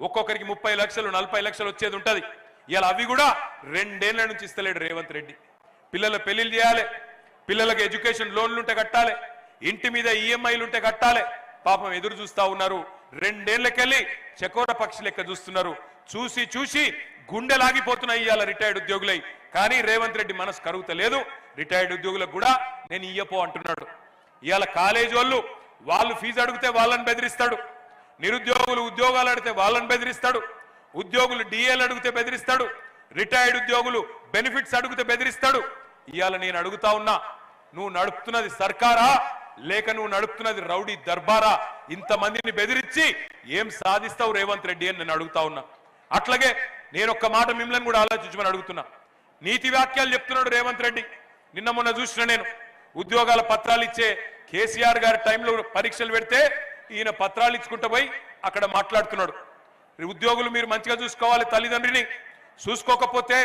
ఒక్కొక్కరికి 30 లక్షలు 40 లక్షలు వచ్చేది ఉంటది. ఇవాళ అవి కూడా 2 ఏళ్ల నుంచి ఇస్తలేడు రేవంత్ రెడ్డి. పిల్లల పెళ్లిళ్ళు చేయాలి, పిల్లలకు ఎడ్యుకేషన్ లోన్లు ఉంటే కట్టాలి, ఇంటి మీద ఈఎంఐలు ఉంటే కట్టాలి. పాపం ఎదురు చూస్తా ఉన్నారు. 2 ఏళ్లకెళ్ళి చకోర పక్షి లెక్క చూస్తున్నారు. చూసి చూసి గుండెలాగిపోతున్నాయి ఇవాళ రిటైర్డ్ ఉద్యోగులై. కానీ రేవంత్ రెడ్డి మనసు కరుగుతలేదు. రిటైర్డ్ ఉద్యోగులకు కూడా నేను ఇయ్యపో అంటున్నాడు. ఇవాళ కాలేజ్ వాళ్ళు ఫీజు అడిగితే వాళ్ళని బెదిరిస్తాడు, నిరుద్యోగులు ఉద్యోగాలు అడిగితే వాళ్ళని బెదిరిస్తాడు, ఉద్యోగులు డిఏలు అడిగితే బెదిరిస్తాడు, రిటైర్డ్ ఉద్యోగులు బెనిఫిట్స్ అడిగితే బెదిరిస్తాడు. ఇవాళ నేను అడుగుతా ఉన్నా, నువ్వు నడుపుతున్నది సర్కారా లేక నువ్వు నడుపుతున్నది రౌడీ దర్బారా? ఇంతమందిని బెదిరించి ఏం సాధిస్తావు రేవంత్ రెడ్డి అని నేను అడుగుతా ఉన్నా. అట్లాగే నేను ఒక్క మాట మిమ్మల్ని కూడా ఆలోచించమని అడుగుతున్నా. నీతి వాక్యాలు చెప్తున్నాడు రేవంత్ రెడ్డి. నిన్న మొన్న చూసిన నేను ఉద్యోగాల పత్రాలు ఇచ్చే కేసీఆర్ గారి టైంలో పరీక్షలు పెడితే ఈయన పత్రాలు ఇచ్చుకుంటూ పోయి అక్కడ మాట్లాడుతున్నాడు. ఉద్యోగులు మీరు మంచిగా చూసుకోవాలి, తల్లిదండ్రిని చూసుకోకపోతే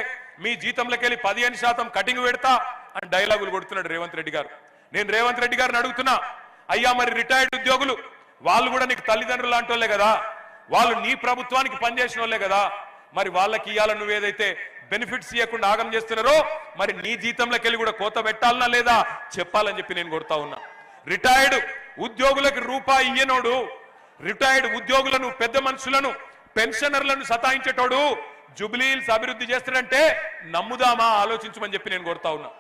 మీ జీతంలోకి వెళ్ళి 15% కటింగ్ పెడతా అని డైలాగులు కొడుతున్నాడు రేవంత్ రెడ్డి గారు. నేను రేవంత్ రెడ్డి గారిని అడుగుతున్నా, అయ్యా మరి రిటైర్డ్ ఉద్యోగులు వాళ్ళు కూడా నీకు తల్లిదండ్రులు లాంటి వాళ్ళే కదా, వాళ్ళు నీ ప్రభుత్వానికి పనిచేసిన వాళ్ళే కదా, మరి వాళ్ళకి ఇవ్వాల నువ్వేదైతే బెనిఫిట్స్ ఇవ్వకుండా ఆగం చేస్తున్నారో మరి నీ జీతంలోకి వెళ్ళి కూడా కోత పెట్టాలనా లేదా చెప్పాలని చెప్పి నేను కోరుతా ఉన్నా. రిటైర్డ్ ఉద్యోగులకు రూపాయి ఇయ్యనోడు, రిటైర్డ్ ఉద్యోగులను పెద్ద మనుషులను పెన్షనర్లను సతాయించేటోడు జుబ్లీహిల్స్ అభివృద్ధి చేస్తాడంటే నమ్ముదామా ఆలోచించమని చెప్పి నేను కోరుతా ఉన్నా.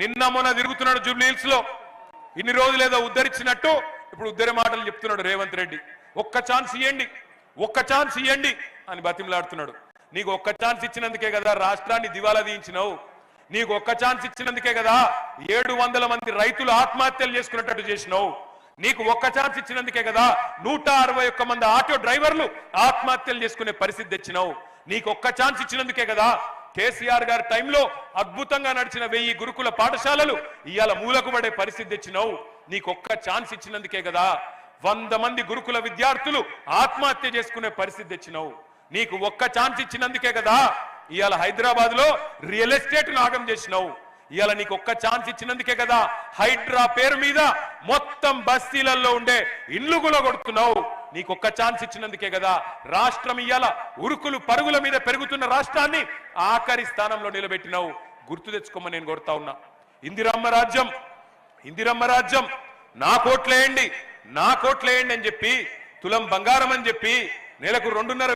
నిన్న మొన్న తిరుగుతున్నాడు జుబ్లీహిల్స్ లో, ఇన్ని రోజులేదో ఉద్ధరించినట్టు ఇప్పుడు ఉద్ధరి మాటలు చెప్తున్నాడు రేవంత్ రెడ్డి. ఒక్క ఛాన్స్ ఇవ్వండి, ఒక్క ఛాన్స్ ఇవ్వండి అని బతిమలాడుతున్నాడు. నీకు ఒక్క ఛాన్స్ ఇచ్చినందుకే కదా రాష్ట్రాన్ని దివాలా తీయించినావు. నీకు ఒక్క ఛాన్స్ ఇచ్చినందుకే కదా 700 మంది రైతులు ఆత్మహత్యలు చేసుకున్నట్టు చేసినావు. నీకు ఒక్క ఛాన్స్ ఇచ్చినందుకే కదా 161 మంది ఆటో డ్రైవర్లు ఆత్మహత్యలు చేసుకునే పరిస్థితి తెచ్చినావు. నీకు ఒక్క ఛాన్స్ ఇచ్చినందుకే కదా కేసీఆర్ గారి టైంలో అద్భుతంగా నడిచిన 1000 గురుకుల పాఠశాలలు ఇవాళ మూలకు పడే పరిస్థితి తెచ్చినావు. నీకు ఒక్క ఛాన్స్ ఇచ్చినందుకే కదా 100 మంది గురుకుల విద్యార్థులు ఆత్మహత్య చేసుకునే పరిస్థితి తెచ్చినావు. నీకు ఒక్క ఛాన్స్ ఇచ్చినందుకే కదా ఇవాళ హైదరాబాద్ లో రియల్ ఎస్టేట్ నాగం చేసినావు. ఇవాళ నీకు ఒక్క ఛాన్స్ ఇచ్చినందుకే కదా హైడ్రా పేరు మీద మొత్తం బస్తీలలో ఉండే ఇళ్లు కొడుతున్నావు. నీకు ఒక్క ఛాన్స్ ఇచ్చినందుకే కదా రాష్ట్రం ఇవాళ ఉరుకులు పరుగుల మీద పెరుగుతున్న రాష్ట్రాన్ని ఆఖరి స్థానంలో నిలబెట్టినావు. గుర్తు తెచ్చుకోమని నేను కోరుతా ఉన్నా. ఇందిరమ్మ రాజ్యం నా కోట్లేయండి అని చెప్పి, తులం బంగారం అని చెప్పి నెలకు 2.5